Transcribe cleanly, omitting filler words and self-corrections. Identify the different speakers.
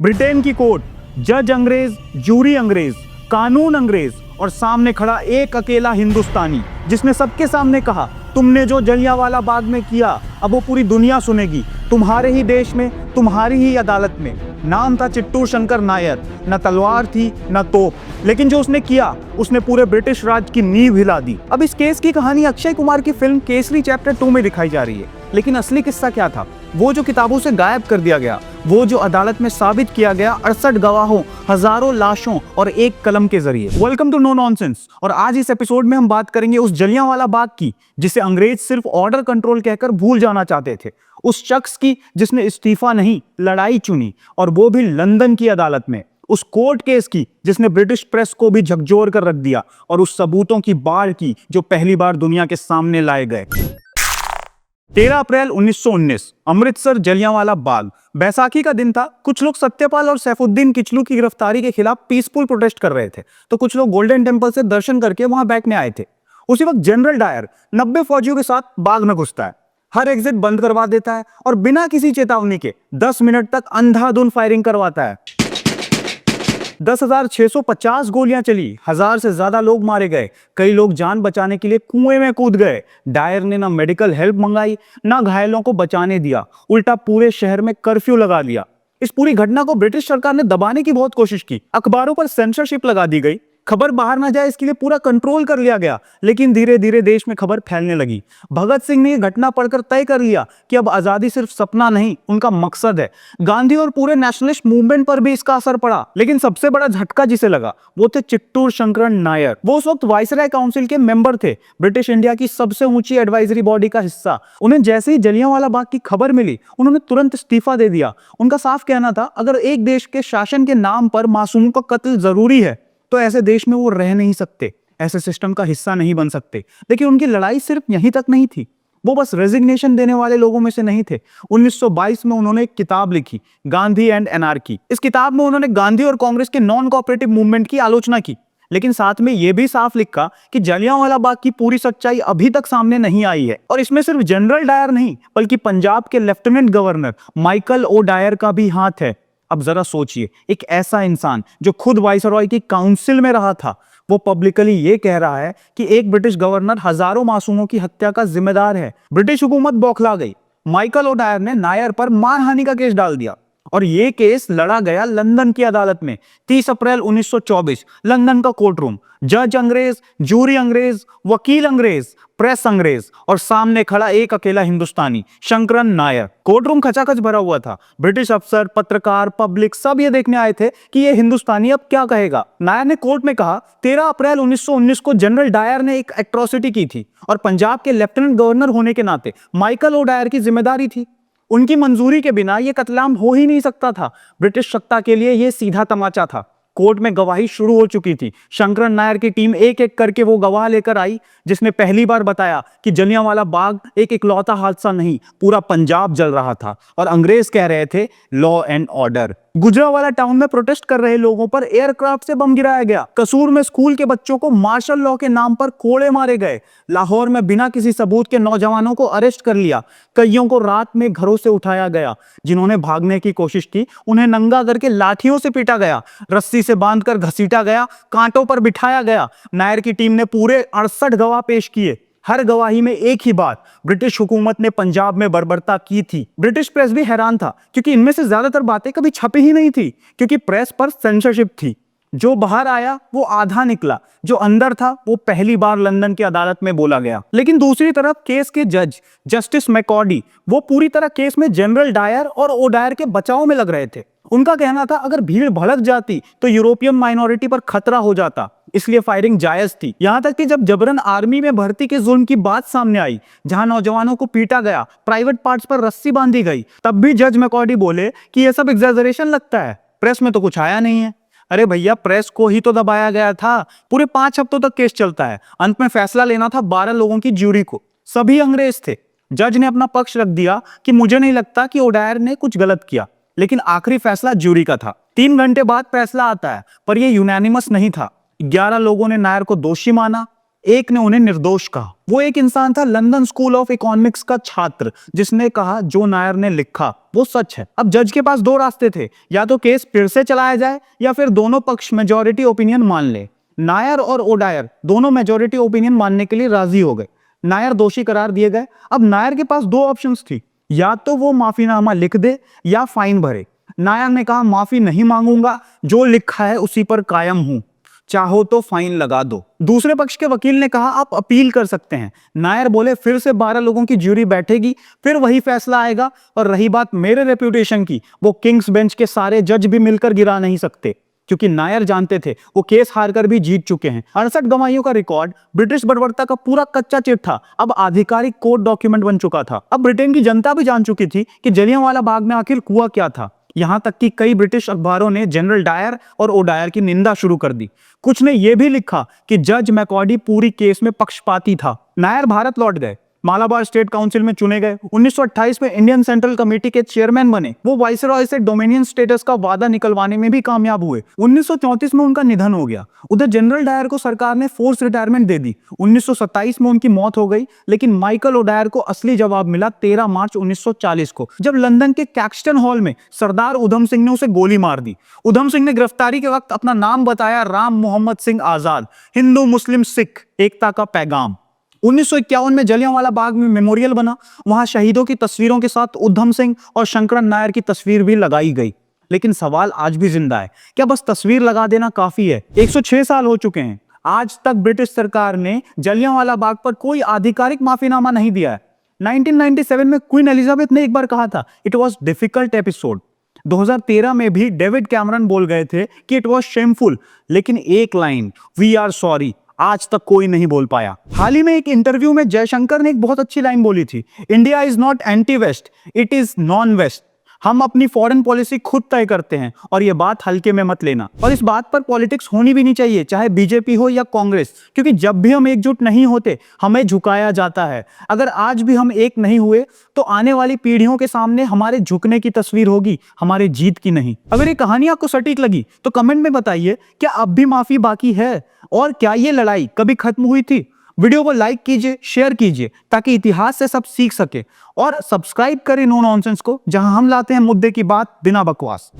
Speaker 1: Britain की court, जज अंग्रेज, जूरी अंग्रेज, कानून अंग्रेज और सामने खड़ा एक अकेला हिंदुस्तानी जिसने सबके सामने कहा, तुमने जो जलियांवाला बाग में किया अब वो पूरी दुनिया सुनेगी, तुम्हारे ही देश में, तुम्हारी ही अदालत में। नाम था चित्तूर शंकर नायर। न तलवार थी न तोप, लेकिन जो उसने किया उसने पूरे ब्रिटिश राज की नींव हिला दी। अब इस केस की कहानी अक्षय कुमार की फिल्म केसरी चैप्टर 2 में दिखाई जा रही है, लेकिन असली किस्सा क्या था, वो जो किताबों से गायब कर दिया गया, वो जो अदालत में साबित किया गया 68 गवाहों, हजारों लाशों और एक कलम के जरिए। Welcome to no nonsense. और आज इस एपिसोड में हम बात करेंगे उस जलियांवाला बाग की जिसे अंग्रेज सिर्फ ऑर्डर कंट्रोल कहकर भूल जाना चाहते थे, उस शख्स की जिसने इस्तीफा नहीं लड़ाई चुनी, और वो भी लंदन की अदालत में, उस कोर्ट केस की जिसने ब्रिटिश प्रेस को भी झकझोर कर रख दिया, और उस सबूतों की बाढ़ की जो पहली बार दुनिया के सामने लाए गए। 13 अप्रैल 1919 अमृतसर जलियांवाला बाग। बैसाखी का दिन था। कुछ लोग सत्यपाल और सैफुद्दीन किचलू की गिरफ्तारी के खिलाफ पीसफुल प्रोटेस्ट कर रहे थे, तो कुछ लोग गोल्डन टेंपल से दर्शन करके वहां बैक में आए थे। उसी वक्त जनरल डायर 90 फौजियों के साथ बाग में घुसता है, हर एग्जिट बंद करवा देता है और बिना किसी चेतावनी के 10 मिनट तक अंधाधुंध फायरिंग करवाता है। 10,650 गोलियां चली, 1000 से ज्यादा लोग मारे गए, कई लोग जान बचाने के लिए कुएं में कूद गए। डायर ने ना मेडिकल हेल्प मंगाई, ना घायलों को बचाने दिया, उल्टा पूरे शहर में कर्फ्यू लगा दिया। इस पूरी घटना को ब्रिटिश सरकार ने दबाने की बहुत कोशिश की, अखबारों पर सेंसरशिप लगा दी गई, खबर बाहर ना जाए इसके लिए पूरा कंट्रोल कर लिया गया, लेकिन धीरे धीरे देश में खबर फैलने लगी। भगत सिंह ने यह घटना पढ़कर तय कर लिया कि अब आजादी सिर्फ सपना नहीं, उनका मकसद है। गांधी और पूरे नेशनलिस्ट मूवमेंट पर भी इसका असर पड़ा, लेकिन सबसे बड़ा झटका जिसे लगा वो थे चित्तूर शंकर नायर। वो उस वक्त वाइसराय काउंसिल के मेंबर थे, ब्रिटिश इंडिया की सबसे ऊंची एडवाइजरी बॉडी का हिस्सा। उन्हें जैसे ही जलियांवाला बाग की खबर मिली, उन्होंने तुरंत इस्तीफा दे दिया। उनका साफ कहना था, अगर एक देश के शासन के नाम पर मासूमों का कत्ल जरूरी है तो ऐसे देश में वो रह नहीं सकते, ऐसे सिस्टम का हिस्सा नहीं बन सकते। लेकिन उनकी लड़ाई सिर्फ यहीं तक नहीं थी, वो बस रेजिग्नेशन देने वाले लोगों में से नहीं थे। 1922 में उन्होंने एक किताब लिखी, गांधी एंड एनार्की। इस किताब में उन्होंने गांधी और कांग्रेस के नॉन कोऑपरेटिव मूवमेंट की आलोचना की, लेकिन साथ में यह भी साफ लिखा कि जलियांवाला बाग की पूरी सच्चाई अभी तक सामने नहीं आई है। और इसमें सिर्फ जनरल डायर नहीं, बल्कि पंजाब के lieutenant governor Michael O'Dwyer का भी हाथ है। अब जरा सोचिए, एक ऐसा इंसान जो खुद वाइसरॉय की काउंसिल में रहा था, वो पब्लिकली ये कह रहा है कि एक ब्रिटिश गवर्नर हजारों मासूमों की हत्या का जिम्मेदार है। ब्रिटिश हुकूमत बौखला गई। माइकल ओ डायर ने नायर पर मानहानि का केस डाल दिया, और ये केस लड़ा गया लंदन की अदालत में। 30 अप्रैल 1924 लंदन का कोर्ट रूम, जज अंग्रेज, जूरी अंग्रेज, वकील अंग्रेज, प्रेस अंग्रेज, और सामने खड़ा एक अकेला हिंदुस्तानी, शंकरन नायर। कोर्ट रूम खचाखच भरा हुआ था। ब्रिटिश अफसर, पत्रकार, पब्लिक सब ये देखने आए थे कि ये हिंदुस्तानी अब क्या कहेगा। नायर ने कोर्ट में कहा, 13 अप्रैल 1919 को जनरल डायर ने एक एट्रोसिटी की थी, और पंजाब के लेफ्टिनेंट गवर्नर होने के नाते माइकल ओ डायर की जिम्मेदारी थी। उनकी मंजूरी के बिना यह कत्लेआम हो ही नहीं सकता था। ब्रिटिश सत्ता के लिए यह सीधा तमाचा था। कोर्ट में गवाही शुरू हो चुकी थी। शंकरन नायर की टीम एक एक करके वो गवाह लेकर आई, जिसने पहली बार बताया कि जलियांवाला बाग एक इकलौता हादसा नहीं, पूरा पंजाब जल रहा था, और अंग्रेज कह रहे थे law and order. Gujranwala town में प्रोटेस्ट कर रहे लोगों पर एयरक्राफ्ट से बम गिराया गया। कसूर में स्कूल के बच्चों को मार्शल लॉ के नाम पर कोड़े मारे गए। लाहौर में बिना किसी सबूत के नौजवानों को अरेस्ट कर लिया। कईयों को रात में घरों से उठाया गया। जिन्होंने भागने की कोशिश की उन्हें नंगा करके लाठियों से पीटा गया, रस्सी से बांधकर घसीटा गया, कांटों पर बिठाया गया। नायर की टीम ने पूरे 68 गवाह पेश किए। हर गवाही में एक ही बात, ब्रिटिश हुकूमत ने पंजाब में बर्बरता की थी। ब्रिटिश प्रेस भी हैरान था, क्योंकि इनमें से ज्यादातर बातें कभी छपी ही नहीं थी, क्योंकि प्रेस पर सेंसरशिप थी। जो बाहर आया वो आधा निकला, जो अंदर था वो पहली बार लंदन की अदालत में बोला गया। लेकिन दूसरी तरफ केस के जज जस्टिस मैकॉर्डी, वो पूरी तरह केस में जनरल डायर और ओ डायर के बचाव में लग रहे थे। उनका कहना था, अगर भीड़ भड़क जाती तो यूरोपियन माइनॉरिटी पर खतरा हो जाता, इसलिए फायरिंग जायज थी। यहां तक कि जब जबरन आर्मी में भर्ती के जुल्म की बात सामने आई, जहां नौजवानों को पीटा गया, प्राइवेट पार्ट्स पर रस्सी बांधी गई, तब भी जज मैकॉर्डी बोले कि यह सब एग्जैजरेशन लगता है, प्रेस में तो कुछ आया नहीं है। अरे भैया, प्रेस को ही तो दबाया गया था। पूरे 5 हफ्तों तक केस चलता है। अंत में फैसला लेना था 12 लोगों की ज्यूरी को, सभी अंग्रेज थे। जज ने अपना पक्ष रख दिया कि मुझे नहीं लगता कि ओ डायर ने कुछ गलत किया, लेकिन आखिरी फैसला ज्यूरी का था। 3 घंटे बाद फैसला आता है, पर यह यूनानिमस नहीं था। 11 लोगों ने नायर को दोषी माना, एक ने उन्हें निर्दोष कहा। वो एक इंसान था लंदन स्कूल ऑफ इकोनॉमिक्स का छात्र, जिसने कहा जो नायर ने लिखा वो सच है। अब जज के पास दो रास्ते थे, या तो केस फिर से चलाया जाए या फिर दोनों पक्ष मेजॉरिटी ओपिनियन मान ले। नायर और ओडायर दोनों मेजॉरिटी ओपिनियन मानने के लिए राजी हो गए। नायर दोषी करार दिए गए। अब नायर के पास दो ऑप्शंस थी, या तो वो माफीनामा लिख दे या फाइन भरे। नायर ने कहा माफी नहीं मांगूंगा, जो लिखा है उसी पर कायम हूं, चाहो तो फाइन लगा दो। दूसरे पक्ष के वकील ने कहा आप अपील कर सकते हैं। नायर बोले फिर से 12 लोगों की ज्यूरी बैठेगी, फिर वही फैसला आएगा, और रही बात मेरे रेपुटेशन की, वो किंग्स बेंच के सारे जज भी मिलकर गिरा नहीं सकते, क्योंकि नायर जानते थे वो केस हारकर भी जीत चुके हैं। 68 गवाहियों का रिकॉर्ड ब्रिटिश बर्बरता का पूरा कच्चा चिट्ठा अब आधिकारिक कोर्ट डॉक्यूमेंट बन चुका था। अब ब्रिटेन की जनता भी जान चुकी थी कि जलियांवाला बाग में आखिर हुआ क्या था। यहां तक कि कई ब्रिटिश अखबारों ने जनरल डायर और ओडायर की निंदा शुरू कर दी। कुछ ने यह भी लिखा कि जज मैकॉर्डी पूरी केस में पक्षपाती था। नायर भारत लौट गए, मालाबार स्टेट काउंसिल में चुने गए। 1928 में इंडियन सेंट्रल कमेटी के चेयरमैन बने। वो वाइसरॉय से डोमिनियन स्टेटस का वादा निकलवाने में भी कामयाब हुए। 1934 में उनका निधन हो गया। उधर जनरल डायर को सरकार ने फोर्स रिटायरमेंट दे दी। 1927 में उनकी मौत हो गई, लेकिन माइकल ओडायर को असली जवाब मिला 13 मार्च 1940 को, जब लंदन के कैक्सटन हॉल में सरदार उधम सिंह ने उसे गोली मार दी। उधम सिंह ने गिरफ्तारी के वक्त अपना नाम बताया राम मोहम्मद सिंह आजाद, हिंदू मुस्लिम सिख एकता का पैगाम। 1951 में जलियांवाला बाग में मेमोरियल बना। वहां शहीदों की तस्वीरों के साथ उधम सिंह और शंकरन नायर की तस्वीर भी लगाई गई। लेकिन सवाल आज भी जिंदा है, क्या बस तस्वीर लगा देना काफी है? 106 साल हो चुके हैं, आज तक ब्रिटिश सरकार ने जलियांवाला बाग पर कोई आधिकारिक माफीनामा नहीं दिया है। 1997 में क्वीन एलिजाबेथ ने एक बार कहा था इट वॉज डिफिकल्ट एपिसोड। 2013 में भी डेविड कैमरन बोल गए थे कि इट वॉज शेमफुल, लेकिन एक लाइन वी आर सॉरी आज तक कोई नहीं बोल पाया। हाल ही में एक इंटरव्यू में जयशंकर ने एक बहुत अच्छी लाइन बोली थी, India is not anti west, it is non west. हम अपनी फॉरेन पॉलिसी खुद तय करते हैं, और यह बात हल्के में मत लेना। और इस बात पर पॉलिटिक्स होनी भी नहीं चाहिए, चाहे बीजेपी हो या कांग्रेस, क्योंकि जब भी हम एकजुट नहीं होते हमें झुकाया जाता है। अगर आज भी हम एक नहीं हुए तो आने वाली पीढ़ियों के सामने हमारे झुकने की तस्वीर होगी, हमारे जीत की नहीं। अगर ये कहानी आपको सटीक लगी तो कमेंट में बताइए, क्या अब भी माफी बाकी है, और क्या ये लड़ाई कभी खत्म हुई थी? वीडियो को लाइक कीजिए, शेयर कीजिए, ताकि इतिहास से सब सीख सके, और सब्सक्राइब करें नो नॉनसेंस को, जहां हम लाते हैं मुद्दे की बात बिना बकवास।